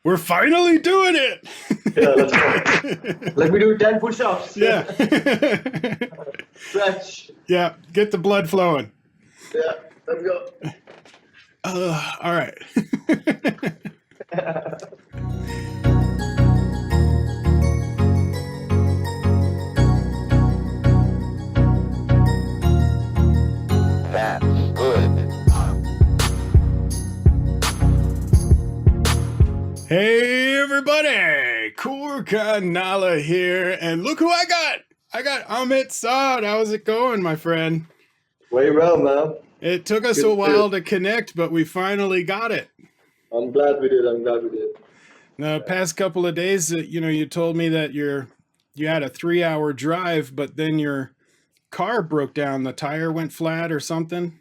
We're finally doing it. Yeah, let's go. Let me do 10 push-ups. Yeah. Stretch. Yeah. Get the blood flowing. Yeah, let's go. All right. That's good. Hey, everybody. Koricon here. And look who I got. I got Amit Sadh. How's it going, my friend? Very well, man. It took us Good, a while to connect, but we finally got it. I'm glad we did. The past couple of days, you told me that you had a 3-hour drive, but then your car broke down. The tire went flat or something.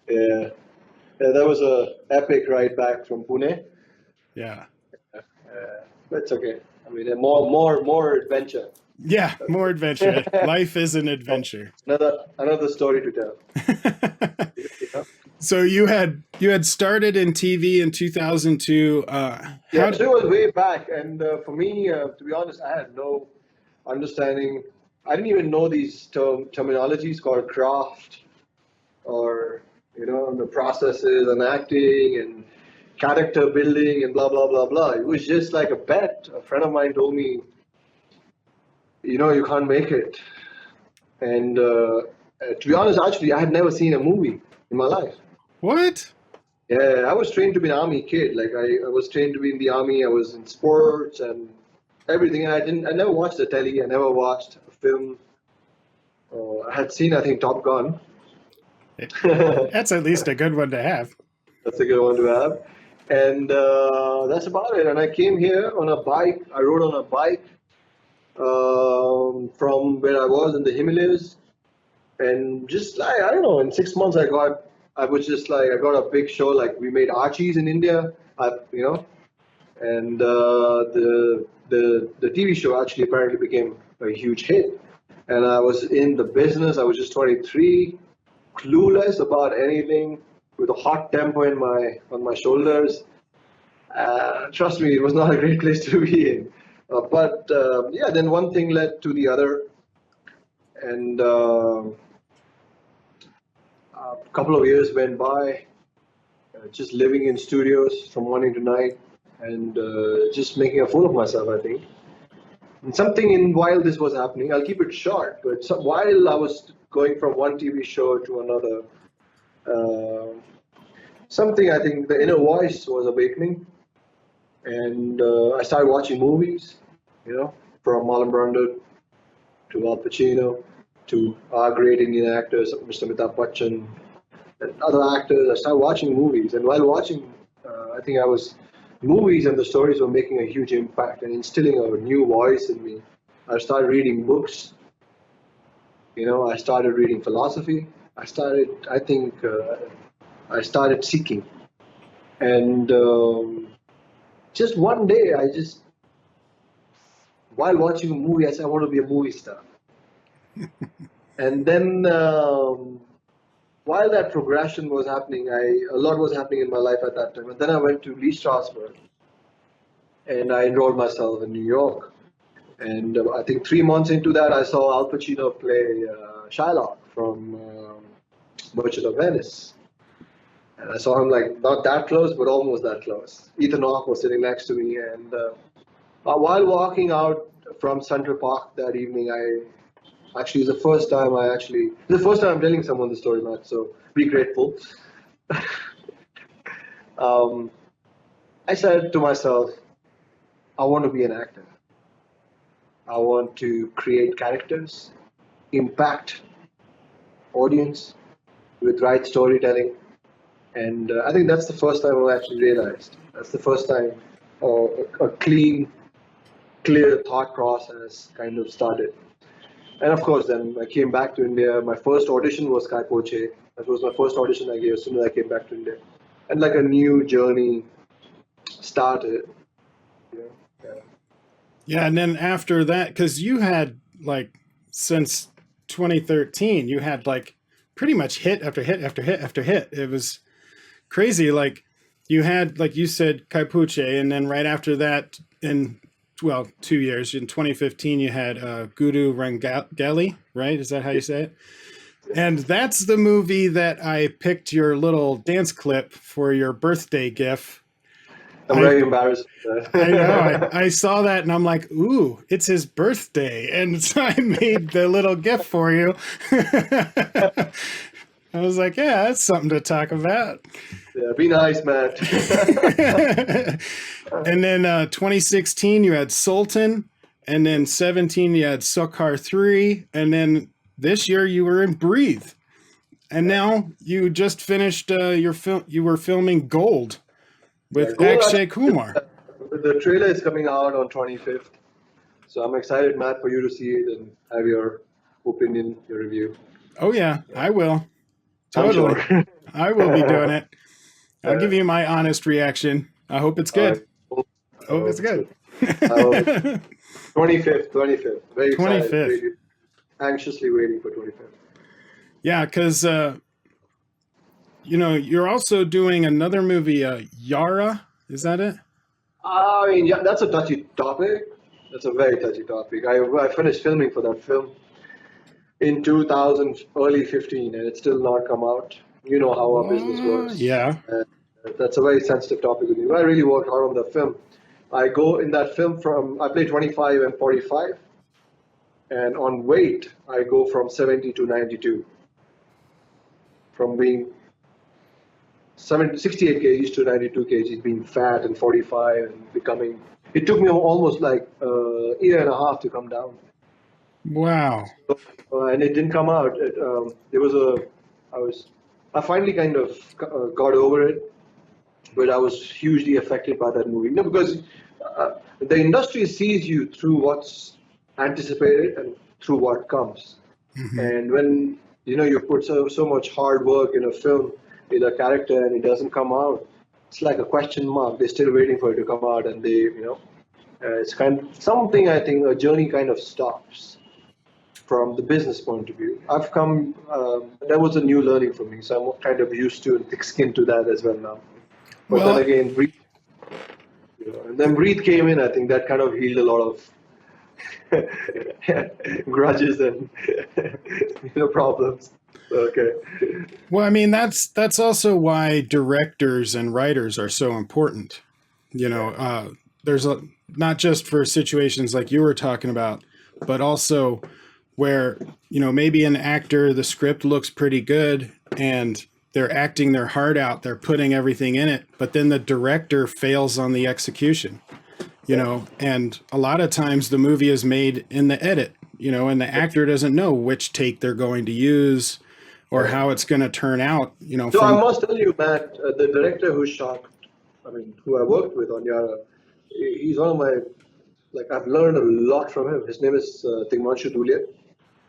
Yeah. That was a epic ride back from Pune. Yeah. But it's okay. I mean, more adventure. Yeah, more adventure. Life is an adventure. Another story to tell. Yeah. So you had started in TV in 2002. Yeah, it was way back, and for me, to be honest, I had no understanding. I didn't even know these terminologies called craft, or the processes and acting and character building and blah blah blah blah. It was just like a bet. A friend of mine told me, you can't make it. And to be honest, actually, I had never seen a movie in my life. What? Yeah, I was trained to be an army kid. Like I was trained to be in the army. I was in sports and everything. And I never watched the telly. I never watched a film. I had seen, I think, Top Gun. That's at least a good one to have. That's a good one to have. And that's about it. And I came here on a bike. I rode on a bike from where I was in the Himalayas. And just like, I don't know, in 6 months I got a big show. Like we made Archies in India, and the TV show actually apparently became a huge hit. And I was in the business. I was just 23, clueless about anything, with a hot temper on my shoulders. Trust me, it was not a great place to be in. But then one thing led to the other, and a couple of years went by, just living in studios from morning to night, and just making a fool of myself, I think. And while this was happening, I'll keep it short, but while I was going from one TV show to another, something, I think the inner voice was awakening, and I started watching movies, from Marlon Brando to Al Pacino to our great Indian actors, Mr. Amitabh Bachchan, and other actors. I started watching movies, and while watching, I think movies and the stories were making a huge impact and instilling a new voice in me. I started reading books. I started reading philosophy. I started seeking. And just one day, while watching a movie, I said, I want to be a movie star. And then while that progression was happening, a lot was happening in my life at that time. And then I went to Lee Strasberg, and I enrolled myself in New York. And I think 3 months into that, I saw Al Pacino play Shylock from Merchant of Venice. And I saw him like not that close, but almost that close. Ethan Hawke was sitting next to me, and while walking out from Central Park that evening, it's the first time I'm telling someone the story, Matt. So be grateful. I said to myself, I want to be an actor. I want to create characters, impact audience with right storytelling. And I think that's the first time I actually realized. That's the first time a clear thought process kind of started. And of course, then I came back to India. My first audition was Kai Poche. That was my first audition I gave as soon as I came back to India. And like a new journey started. Yeah, and then after that, because you had since 2013, you had pretty much hit after hit after hit after hit. It was crazy. you had, like you said, Kaipuche, and then right after that, in 2 years, in 2015, you had Guru Rangeli, right? Is that how you say it? And that's the movie that I picked your little dance clip for your birthday gif. I'm very embarrassed. I know. I saw that and I'm like, ooh, it's his birthday. And so I made the little gif for you. I was like, yeah, that's something to talk about. Yeah, be nice, Matt. And then 2016, you had Sultan. And then 17, you had Sukhar 3. And then this year, you were in Breathe. And now you just finished your film. You were filming Gold with Akshay Kumar. The trailer is coming out on 25th. So I'm excited, Matt, for you to see it and have your opinion, your review. Oh, yeah, I will. Totally. Sure. I will be doing it. I'll give you my honest reaction. I hope it's good. Right. I hope it's good. 25th. Very 25th. excited. Anxiously waiting for 25th. Yeah, because, you're also doing another movie, Yara. Is that it? I mean, yeah, that's a touchy topic. That's a very touchy topic. I finished filming for that film in 2000, early 15, and it's still not come out. You know how our business works. Yeah. That's a very sensitive topic with me. I really worked hard on that film. I go in that film I play 25 and 45. And on weight, I go from 70 to 92. From being 68 kgs to 92 kgs, being fat and 45 and becoming. It took me almost like a year and a half to come down. Wow. And it didn't come out. I finally kind of got over it, but I was hugely affected by that movie. Because the industry sees you through what's anticipated and through what comes. Mm-hmm. And when you put so much hard work in a film with a character and it doesn't come out, it's like a question mark. They're still waiting for it to come out, and it's kind of something. I think a journey kind of stops from the business point of view. I've come. That was a new learning for me, so I'm kind of used to and thick-skinned to that as well now. But then again, Breathe. And then Breathe came in. I think that kind of healed a lot of grudges and problems. Okay. Well, I mean, that's also why directors and writers are so important. There's not just for situations like you were talking about, but also where maybe an actor, the script looks pretty good and they're acting their heart out, they're putting everything in it, but then the director fails on the execution. And a lot of times the movie is made in the edit, and the actor doesn't know which take they're going to use or how it's going to turn out, So I must tell you, Matt, the director who I worked with on Yara, he's one of my, I've learned a lot from him. His name is Tingmanshu Dhulia.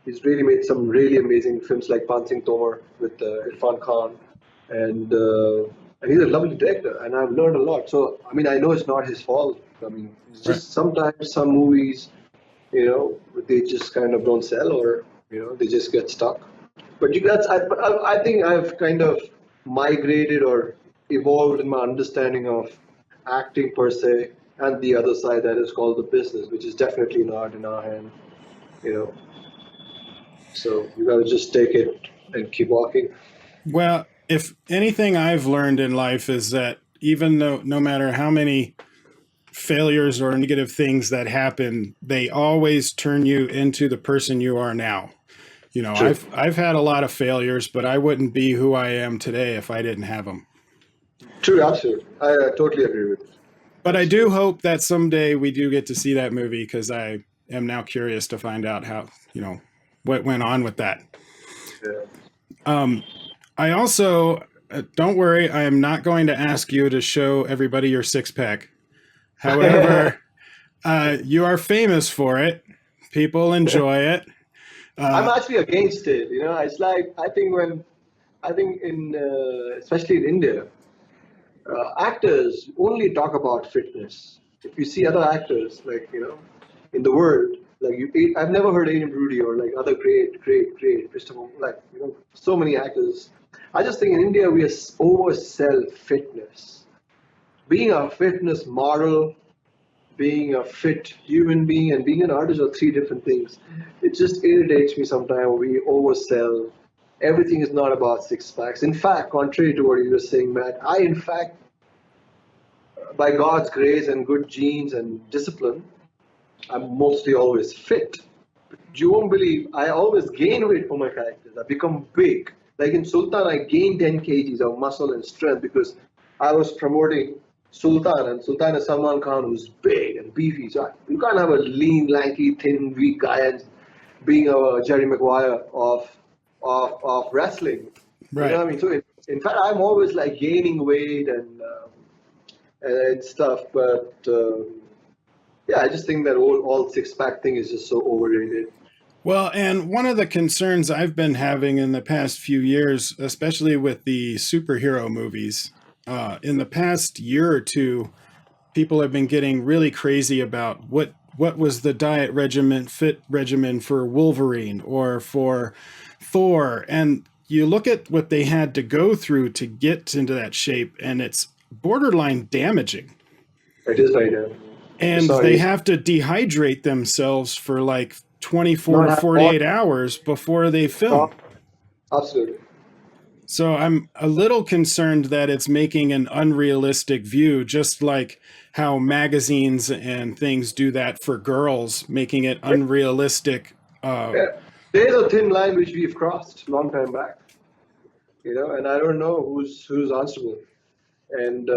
He's really made some really amazing films like Pan Singh Tomar with Irfan Khan. And he's a lovely director, and I've learned a lot. So, I know it's not his fault. It's just sometimes some movies, they just kind of don't sell, or they just get stuck. But I think I've kind of migrated or evolved in my understanding of acting per se, and the other side that is called the business, which is definitely not in our hand. So you got to just take it and keep walking. Well, if anything I've learned in life is that even though no matter how many failures or negative things that happen, they always turn you into the person you are now. Sure. I've had a lot of failures, but I wouldn't be who I am today if I didn't have them. True, absolutely. I totally agree with you. But I do hope that someday we do get to see that movie, because I am now curious to find out how, what went on with that. Yeah. I also, don't worry, I am not going to ask you to show everybody your six-pack. However, you are famous for it. People enjoy it. I'm actually against it. It's like, I think especially in India, actors only talk about fitness. If you see other actors, in the world, I've never heard Adrian Brody or other great Christopher, so many actors. I just think in India we oversell fitness. being a fitness model, being a fit human being, and being an artist are three different things. It just irritates me sometimes when we oversell. Everything is not about six packs. In fact, contrary to what you were saying, Matt, I, in fact, by God's grace and good genes and discipline, I'm mostly always fit. You won't believe, I always gain weight for my characters. I become big. Like in Sultan, I gained 10 kgs of muscle and strength because I was promoting Sultan, and Sultan is Salman Khan, who's big and beefy. So you can't have a lean, lanky, thin, weak guy and being a Jerry Maguire of wrestling. Right. You know what I mean? So in fact, I'm always like gaining weight and stuff. But yeah, I just think that all six pack thing is just so overrated. Well, and one of the concerns I've been having in the past few years, especially with the superhero movies, in the past year or two, people have been getting really crazy about what was the diet regimen, fit regimen for Wolverine or for Thor. And you look at what they had to go through to get into that shape, and it's borderline damaging. It is very damaging. And they have to dehydrate themselves for like 24 to 48 hours before they film. Absolutely. So I'm a little concerned that it's making an unrealistic view, just like how magazines and things do that for girls, making it unrealistic. Yeah. There's a thin line which we've crossed long time back, you know, and I don't know who's answerable. And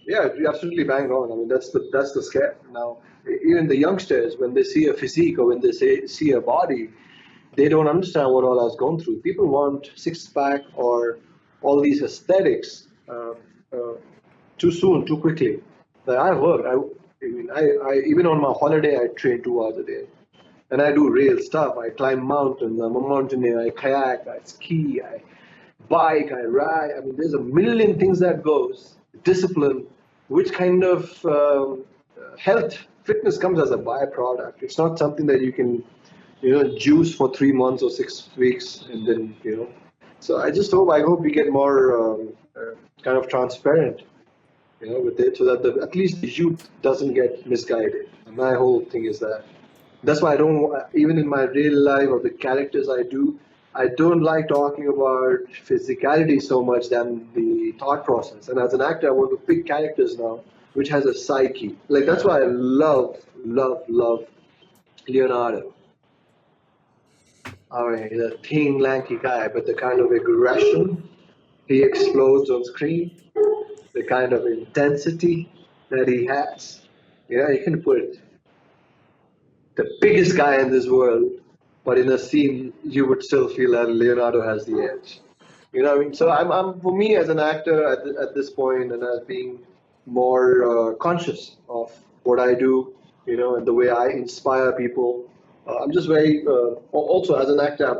yeah, you're absolutely bang on. I mean, that's the scare now. Even the youngsters, when they see a physique or when they see a body, they don't understand what all I was going through. People want six pack or all these aesthetics too soon, too quickly. Like I've worked. I even on my holiday, I train 2 hours a day, and I do real stuff. I climb mountains. I'm a mountaineer. I kayak. I ski. I bike. I ride. I mean, there's a million things that goes. Discipline, which kind of health, fitness comes as a byproduct. It's not something that you can, juice for 3 months or 6 weeks and then. So I hope we get more kind of transparent, with it, so that at least the youth doesn't get misguided. And my whole thing is that. That's why I don't, even in my real life or the characters I don't like talking about physicality so much than the thought process. And as an actor, I want to pick characters now which has a psyche. Like that's why I love Leonardo. I mean, he's a thin, lanky guy, but the kind of aggression he explodes on screen, the kind of intensity that he has. You can put the biggest guy in this world, but in a scene, you would still feel that Leonardo has the edge. You know what I mean? So I'm for me as an actor at this point, and as being more conscious of what I do, and the way I inspire people. I'm just very also as an actor. I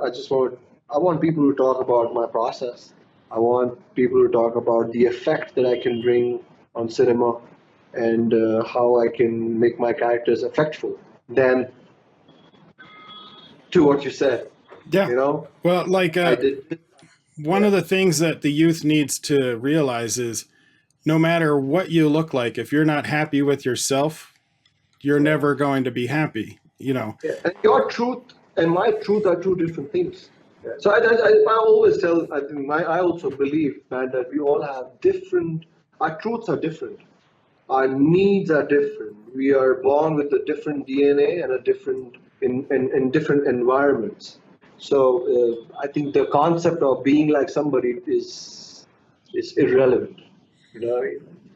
want people to talk about my process. I want people to talk about the effect that I can bring on cinema, and how I can make my characters effectful. Then, to what you said, Yeah. Well, like I did. one of the things that the youth needs to realize is no matter what you look like, if you're not happy with yourself, you're never going to be happy, Yeah. And your truth and my truth are two different things. Yeah. So I always tell, I also believe, man, that we all have our truths are different. Our needs are different. We are born with a different DNA and in different environments. So I think the concept of being like somebody is irrelevant.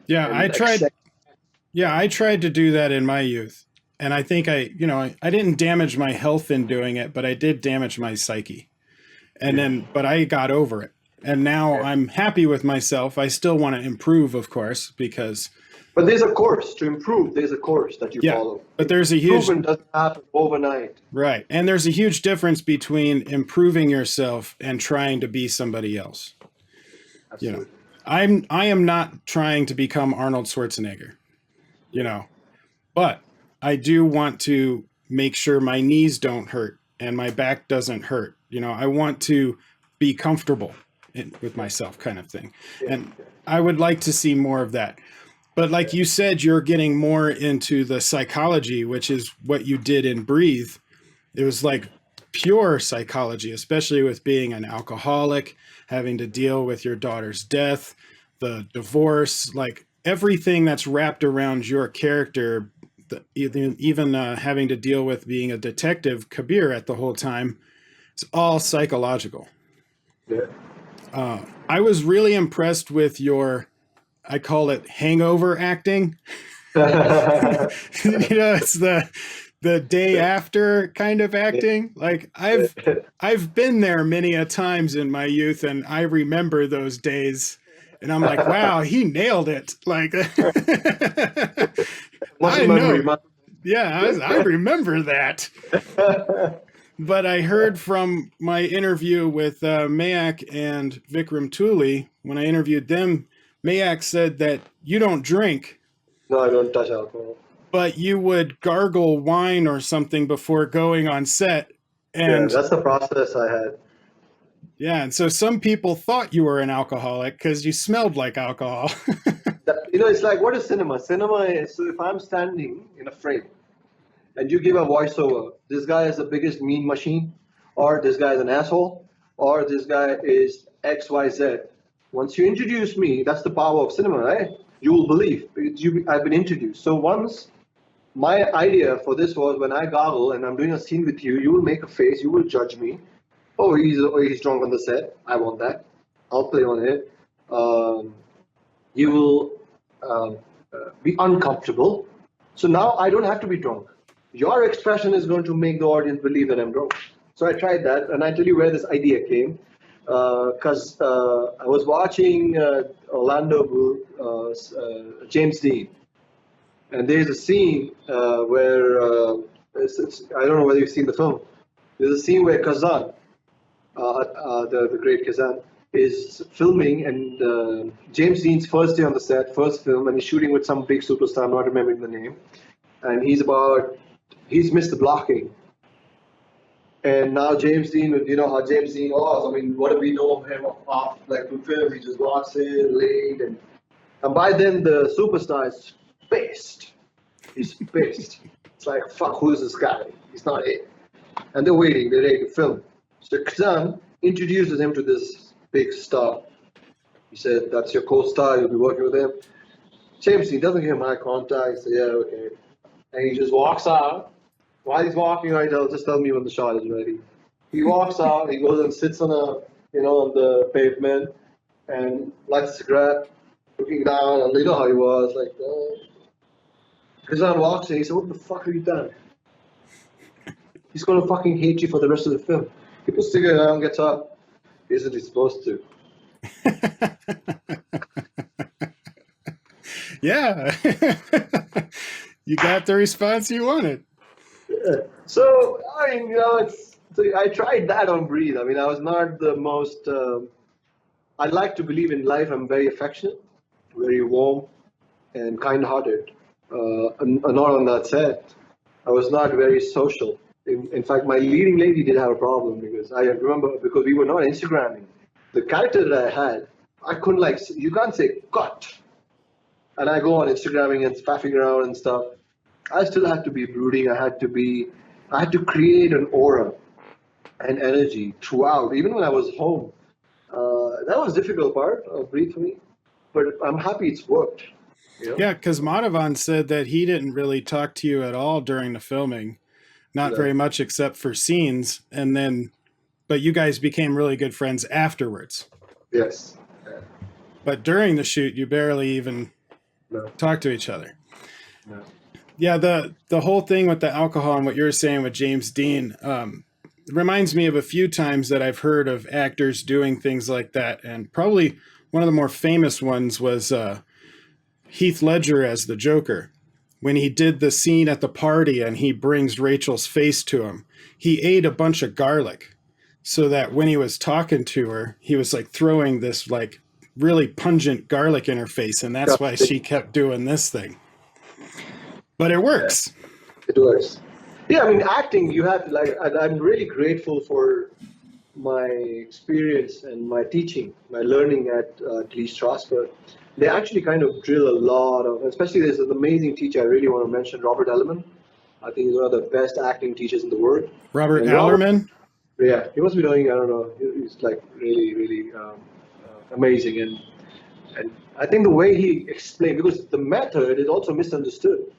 Yeah, And I tried. Yeah, I tried to do that in my youth, and I think I didn't damage my health in doing it, but I did damage my psyche. But I got over it, and now I'm happy with myself. I still want to improve, of course, because. But there's a course to improve. There's a course that you follow. But there's a huge improvement doesn't happen overnight. Right, and there's a huge difference between improving yourself and trying to be somebody else. Absolutely. I am not trying to become Arnold Schwarzenegger, but I do want to make sure my knees don't hurt and my back doesn't hurt. I want to be comfortable. with myself kind of thing. Yeah. And I would like to see more of that. But like you said, you're getting more into the psychology, which is what you did in Breathe. It was like pure psychology, especially with being an alcoholic, having to deal with your daughter's death, the divorce, like everything that's wrapped around your character, even having to deal with being a detective, Kabir, at the whole time. It's all psychological. Yeah. I was really impressed with your, I call it hangover acting. It's the day after kind of acting. Like I've been there many a times in my youth, and I remember those days. And I'm like, wow, he nailed it. Like, I know. Yeah, I remember that. But I heard from my interview with Mayak and Vikram Tuli, when I interviewed them, Mayak said that you don't drink. No, I don't touch alcohol. But you would gargle wine or something before going on set. And yeah, that's the process I had. Yeah, and so some people thought you were an alcoholic because you smelled like alcohol. It's like, what is cinema? Cinema is, so if I'm standing in a frame and you give a voiceover, this guy is the biggest mean machine, or this guy is an asshole, or this guy is XYZ. Once you introduce me, that's the power of cinema, right? You will believe. I've been introduced. So once, my idea for this was, when I gargle and I'm doing a scene with you, you will make a face, you will judge me. Oh, he's drunk on the set. I want that. I'll play on it. You will be uncomfortable. So now I don't have to be drunk. Your expression is going to make the audience believe that I'm drunk. So I tried that, and I tell you where this idea came. Because I was watching Orlando Bloom, James Dean, and there's a scene where I don't know whether you've seen the film. There's a scene where Kazan, the great Kazan, is filming, and James Dean's first day on the set, first film, and he's shooting with some big superstar, I'm not remembering the name, and he's missed the blocking. And now James Dean, you know how James Dean was. I mean, what do we know of him off like from film? He just walks in late, and by then the superstar is pissed. He's pissed. It's like, fuck, who's this guy? He's not it. And they're waiting. They're ready to film. So Kazan introduces him to this big star. He said, "That's your co-star. You'll be working with him." James Dean doesn't give him eye contact. He said, "Yeah, okay." And he just walks out. While he's walking out, he'll just tell me when the shot is ready. He walks out, he goes and sits on on the pavement and lights a cigarette, looking down, and you know how he was, like, Kazan walks in, he said, "What the fuck have you done?" He's gonna fucking hate you for the rest of the film. He puts the cigarette down, gets up. Isn't he supposed to? Yeah. You got the response you wanted. Yeah. So, I mean, I tried that on Breathe. I mean, I was not the most, I like to believe in life. I'm very affectionate, very warm, and kind-hearted. And not on that set, I was not very social. In fact, my leading lady did have a problem because I remember, because we were not Instagramming. The character that I had, I couldn't you can't say cut. And I go on Instagramming and faffing around and stuff. I still had to be brooding. I had to create an aura and energy throughout, even when I was home. That was the difficult part of Breathe for me, but I'm happy it's worked. You know? Yeah, because Madhavan said that he didn't really talk to you at all during the filming, not very much except for scenes, but you guys became really good friends afterwards. Yes. Yeah. But during the shoot, you barely even talked to each other. No. Yeah, the whole thing with the alcohol and what you were saying with James Dean reminds me of a few times that I've heard of actors doing things like that. And probably one of the more famous ones was Heath Ledger as the Joker. When he did the scene at the party and he brings Rachel's face to him, he ate a bunch of garlic so that when he was talking to her, he was like throwing this like really pungent garlic in her face. And that's why she kept doing this thing. But it works. Yeah, it works. Yeah, I mean, acting, you have I'm really grateful for my experience and my teaching, my learning at Lee Strasberg, they actually kind of drill a lot of, especially there's an amazing teacher I really want to mention, Robert Ellerman. I think he's one of the best acting teachers in the world. Robert And Robert, Allerman. yeah, he must be doing, I don't know, he's like really, really amazing. And I think the way he explained, because the method is also misunderstood.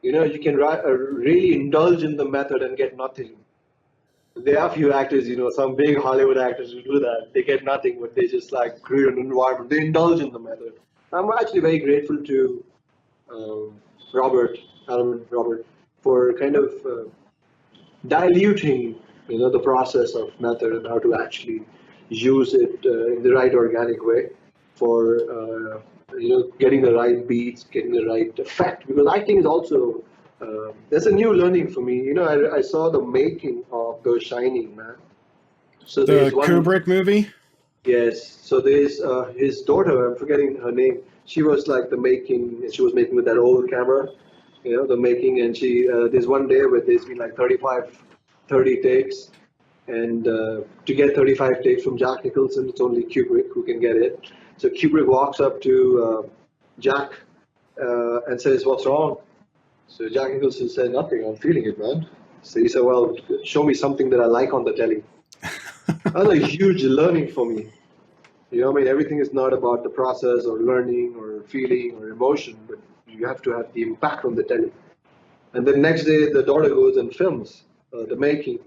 You know, you can really indulge in the method and get nothing. There are a few actors, you know, some big Hollywood actors who do that. They get nothing, but they just like create an environment. They indulge in the method. I'm actually very grateful to Robert, Robert, for kind of diluting, you know, the process of method and how to actually use it in the right organic way for, you know, getting the right beats, getting the right effect. Because acting is also, there's a new learning for me. You know, I saw the making of The Shining, man. So The there's one, Kubrick movie. yes. So there's his daughter, I'm forgetting her name. She was like the making, she was making with that old camera, you know, the making. And she, there's one day where there's been like 30 takes. And to get 35 takes from Jack Nicholson, it's only Kubrick who can get it. So Kubrick walks up to Jack and says, "What's wrong?" So Jack Nicholson said, "Nothing, I'm feeling it, man." So he said, "Well, show me something that I like on the telly." That was a huge learning for me. You know, I mean, everything is not about the process or learning or feeling or emotion, but you have to have the impact on the telly. And then next day, the daughter goes and films the making.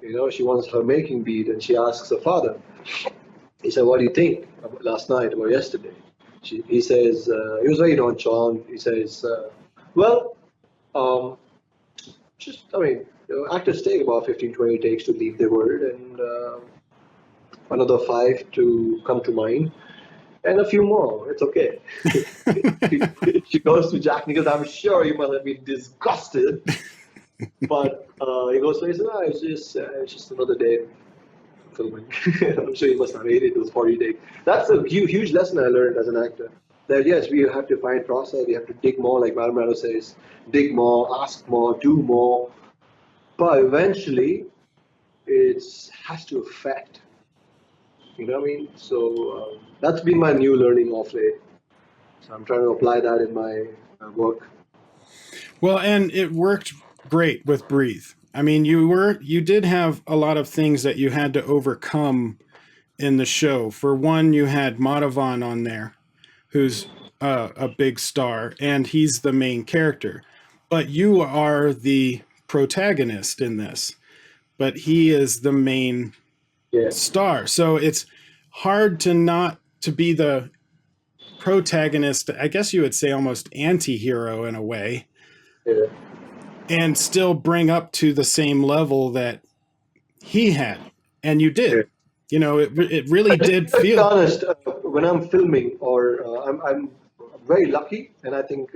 You know, she wants her making beat, and she asks her father. He said, "What do you think about last night or yesterday?" He says, he was very nonchalant. He says, "Well, um, just, I mean, you know, actors take about 15, 20 takes to leave their word, and another 5 to come to mind, and a few more. It's okay." She goes to Jack Nicholson. I'm sure you must have been disgusted. But he goes, he says, "No, it's just another day filming." I'm sure you must have hated those 40 days. That's a huge lesson I learned as an actor. That yes, we have to find process. We have to dig more, like Malmrado says, dig more, ask more, do more. But eventually, it has to affect. You know what I mean? So that's been my new learning of late. So I'm trying to apply that in my work. Well, and it worked great with Breathe. I mean, you did have a lot of things that you had to overcome in the show. For one, you had Madhavan on there, who's a big star, and he's the main character. But you are the protagonist in this, but he is the main Yeah. star. So it's hard to not to be the protagonist. I guess you would say almost anti-hero in a way, Yeah. and still bring up to the same level that he had, and you did. Yeah. You know, it really did To be feel. honest, when I'm filming, or I'm very lucky, and I think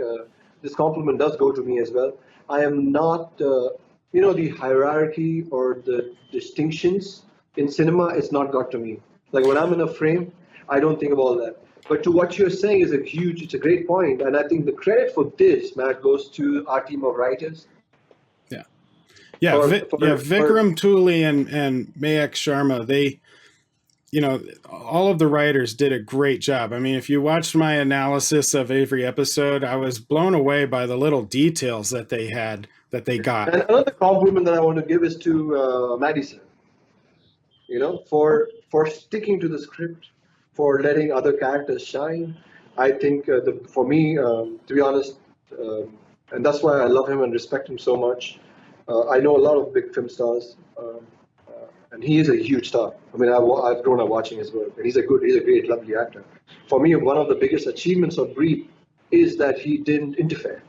this compliment does go to me as well. I am not, you know, the hierarchy or the distinctions in cinema. It's not got to me. Like when I'm in a frame, I don't think of all that. But to what you're saying is it's a great point, and I think the credit for this, Matt, goes to our team of writers. Yeah, yeah, For, Vikram Tooley and Mayak Sharma, they, you know, all of the writers did a great job. I mean, if you watched my analysis of every episode, I was blown away by the little details that they had, that they got. And another compliment that I want to give is to Madison. You know, for sticking to the script, for letting other characters shine. I think for me, to be honest, and that's why I love him and respect him so much. I know a lot of big film stars, and he is a huge star. I mean, I've grown up watching his work, and he's a great, lovely actor. For me, one of the biggest achievements of Breed is that he didn't interfere.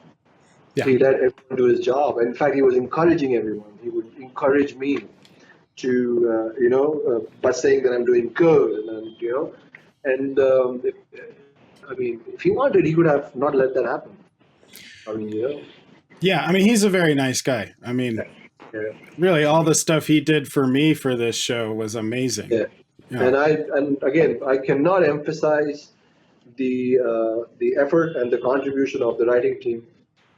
Yeah. He let everyone do his job. In fact, he was encouraging everyone. He would encourage me to, you know, by saying that I'm doing good, and you know, and I mean, if he wanted, he could have not let that happen. I mean, you know. Yeah, I mean, he's a very nice guy. I mean, Yeah. really, all the stuff he did for me for this show was amazing. Yeah. Yeah. And again, I cannot emphasize the effort and the contribution of the writing team.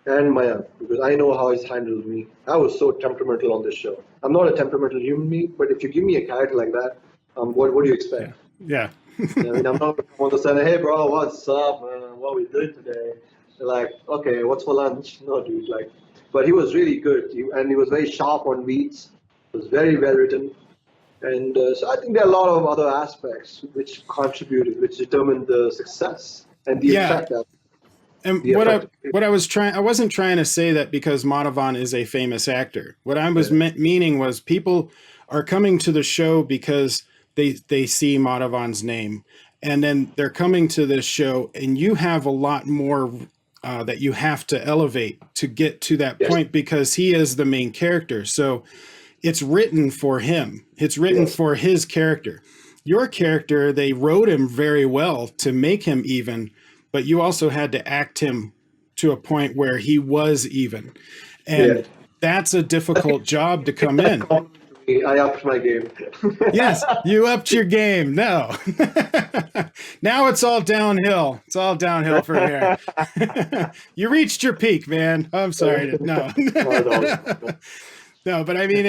and Mayank, because I know how he's handled me. I was so temperamental on this show. I'm not a temperamental human being, but if you give me a character like that, what do you expect? Yeah. I mean, I'm not going to say, hey, bro, what's up, man? What we doing today? They're like, okay, what's for lunch? No, dude, like, but he was really good, and he was very sharp on beats. It was very well written, and so I think there are a lot of other aspects which contributed, which determined the success and the Yeah. effect. And The effect. I wasn't trying to say that because Madhavan is a famous actor. What I was meaning was people are coming to the show because they see Madhavan's name, and then they're coming to this show, and you have a lot more that you have to elevate to get to that point because he is the main character. So it's written for him. It's written for his character. Your character, they wrote him very well to make him even, but you also had to act him to a point where he was even. And that's a difficult job to come in. I upped my game. Yes, you upped your game. No. Now it's all downhill. It's all downhill from here. You reached your peak, man. I'm sorry. No. No, but I mean,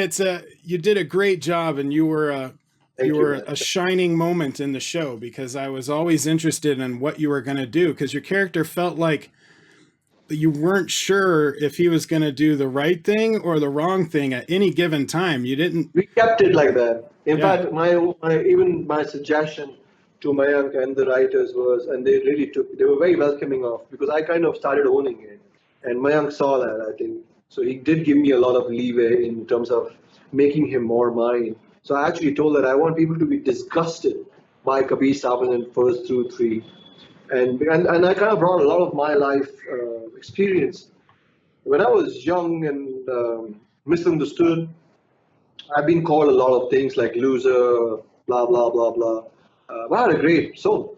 you did a great job, and you were a shining moment in the show because I was always interested in what you were going to do because your character felt like you weren't sure if he was going to do the right thing or the wrong thing at any given time. You didn't. We kept it like that. In fact, my suggestion to Mayank and the writers was, and they were very welcoming of, because I kind of started owning it, and Mayank saw that, I think. So he did give me a lot of leeway in terms of making him more mine. So I actually told that I want people to be disgusted by Kabir Saban in first through three. And I kind of brought a lot of my life experience. When I was young and misunderstood, I've been called a lot of things like loser, blah, blah, blah, blah. But I had a great soul.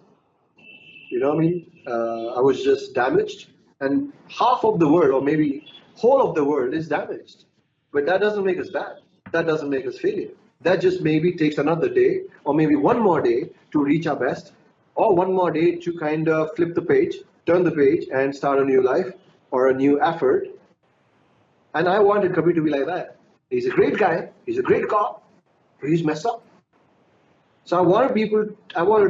You know what I mean? I was just damaged. And half of the world, or maybe whole of the world, is damaged. But that doesn't make us bad. That doesn't make us failure. That just maybe takes another day, or maybe one more day to reach our best, or one more day to kind of flip the page, turn the page, and start a new life or a new effort. And I wanted Kabir to be like that. He's a great guy. He's a great cop. But he's messed up. So I wanted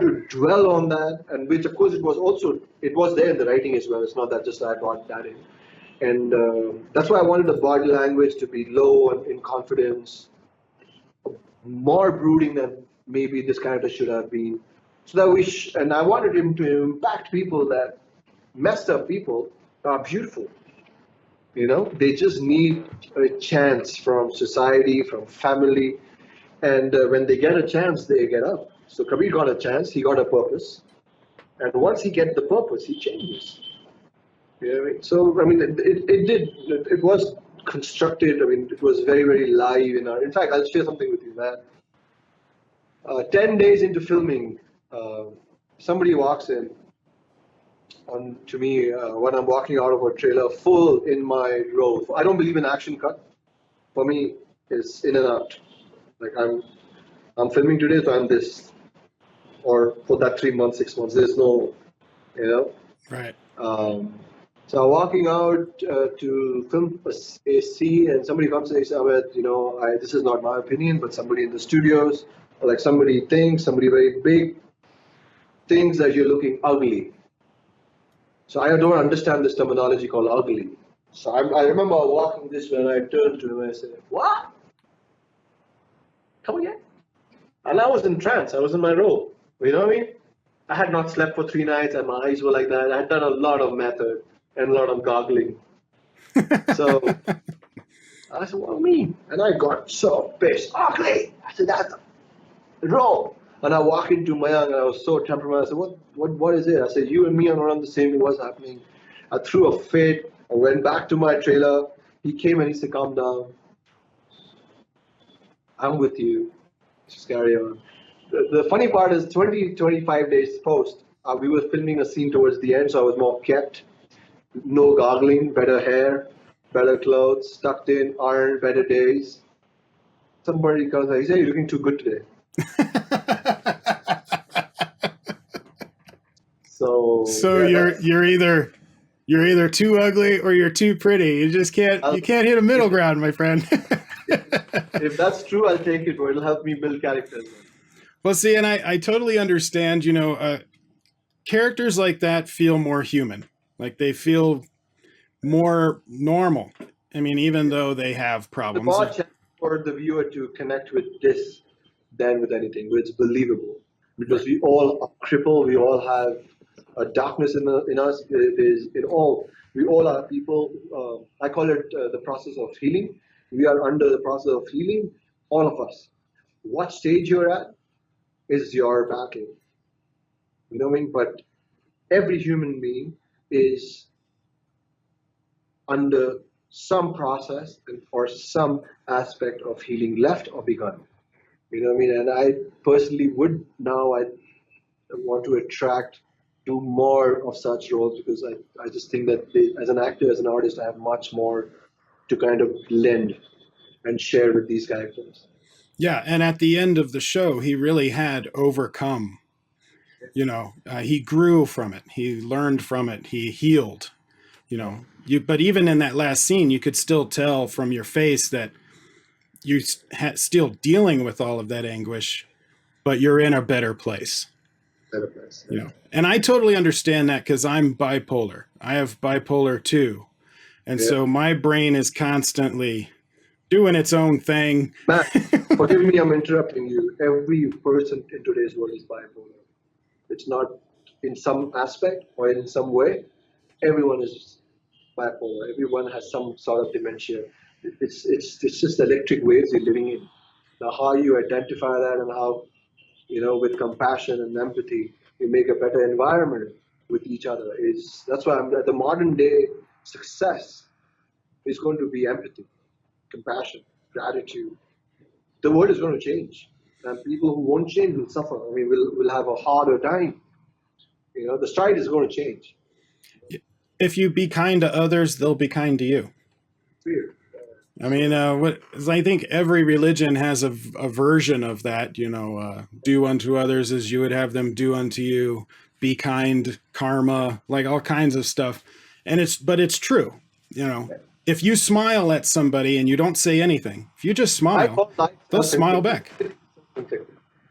to dwell on that, and which of course it was there in the writing as well. It's not that just I brought that in. And that's why I wanted the body language to be low and in confidence, more brooding than maybe this character should have been. So that and I wanted him to impact people that messed up people are beautiful. You know, they just need a chance from society, from family, and when they get a chance, they get up. So Kabir got a chance, he got a purpose, and once he gets the purpose, he changes. You know what I mean? So I mean, it was constructed. I mean, it was very, very live. In fact, I'll share something with you, man. 10 days into filming, somebody walks in to me when I'm walking out of a trailer, full in my role. I don't believe in action cut. For me, it's in and out. Like I'm filming today, so I'm this. Or for that 3 months, 6 months, there's no, you know. Right. So I'm walking out to film a scene, and somebody comes and says, Amit, you know, this is not my opinion, but somebody in the studios, or like somebody very big, thinks that you're looking ugly. So I don't understand this terminology called ugly. So I remember walking this way, and I turned to him and I said, what? Come again? And I was in trance. I was in my role. You know what I mean? I had not slept for 3 nights, and my eyes were like that. I had done a lot of method and a lot of goggling. So I said, what do you mean? And I got so pissed. Ugly! I said, that's the role. And I walked into Mayank, and I was so temperamental. I said, what is it? I said, you and me are not on the same thing. What's happening? I threw a fit. I went back to my trailer. He came and he said, calm down. I'm with you. Just carry on. The funny part is 25 days post, we were filming a scene towards the end, so I was more kept. No goggling, better hair, better clothes, tucked in, ironed, better days. Somebody comes and he says, you're looking too good today. So yeah, you're either You're either too ugly or you're too pretty. You just can't hit a middle ground, my friend. If that's true, I'll take it. It'll help me build characters. Well, see, and I totally understand, characters like that feel more human. Like they feel more normal. I mean, even though they have The problems. more chance for the viewer to connect with this than with anything, where it's believable. Because we all are crippled, we all have a darkness in us. We all are people. I call it the process of healing. We are under the process of healing, all of us. What stage you're at is your battle. You know what I mean? But every human being is under some process or some aspect of healing left or begun. You know what I mean? And I personally I want to do more of such roles because I just think that as an actor, as an artist, I have much more to kind of lend and share with these characters. Yeah, and at the end of the show, he really had overcome. He grew from it. He learned from it. He healed. But even in that last scene, you could still tell from your face that you're still dealing with all of that anguish, but you're in a better place. And I totally understand that because I'm bipolar. I have bipolar too. And so my brain is constantly doing its own thing. Matt, forgive me, I'm interrupting you. Every person in today's world is bipolar. It's not in some aspect or in some way. Everyone is bipolar. Everyone has some sort of dementia. It's just electric waves you're living in. Now, how you identify that and how, with compassion and empathy, you make a better environment with each other. That's why the modern day success is going to be empathy, compassion, gratitude. The world is going to change, and people who won't change will suffer. I mean, will have a harder time. The stride is going to change. If you be kind to others, they'll be kind to you. Weird. I mean, I think every religion has a version of that, do unto others as you would have them do unto you, be kind, karma, like all kinds of stuff. But it's true, if you smile at somebody and you don't say anything, if you just smile, they'll smile back.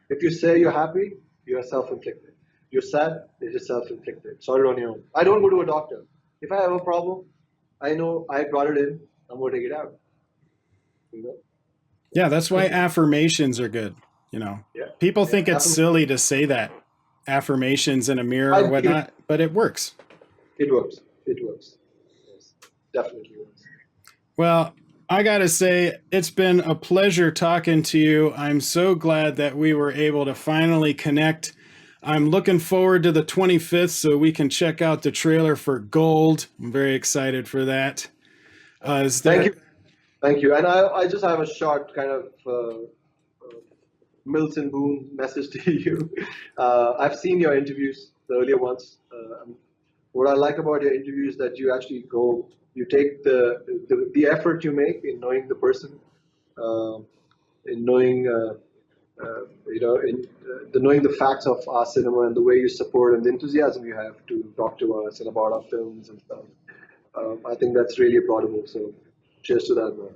If you say you're happy, you're self-inflicted. You're sad, it is self-inflicted. Sorry on your own. I don't go to a doctor. If I have a problem, I know I brought it in, I'm going to take it out. Yeah, that's why affirmations are good. People think it's silly to say that affirmations in a mirror or whatnot, but it works. It works. Yes, definitely works. Well, I gotta say, it's been a pleasure talking to you. I'm so glad that we were able to finally connect. I'm looking forward to the 25th so we can check out the trailer for Gold. I'm very excited for that. Thank you. And I just have a short kind of Milton Boone message to you. I've seen your interviews, the earlier ones. What I like about your interviews is that you actually you take the effort you make in knowing the person, in knowing knowing the facts of our cinema and the way you support and the enthusiasm you have to talk to us and about our films and stuff. I think that's really applaudable. So cheers to that, man.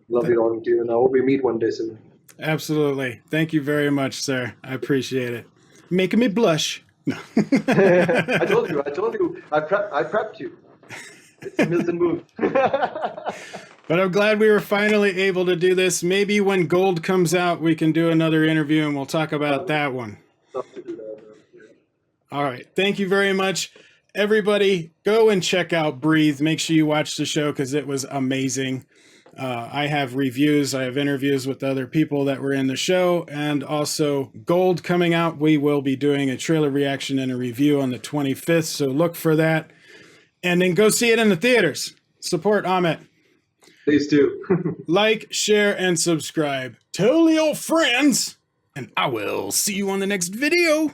Love talking to you, and I hope we meet one day soon. Absolutely. Thank you very much, sir. I appreciate it. Making me blush. No. I told you. I prepped you. It's Milton Boone. But I'm glad we were finally able to do this. Maybe when Gold comes out, we can do another interview and we'll talk about that one. Love to do that, yeah. All right. Thank you very much. Everybody, go and check out Breathe. Make sure you watch the show because it was amazing. I have reviews. I have interviews with other people that were in the show. And also Gold coming out. We will be doing a trailer reaction and a review on the 25th. So look for that. And then go see it in the theaters. Support Amit. Please do. Like, share, and subscribe. Tell your friends. And I will see you on the next video.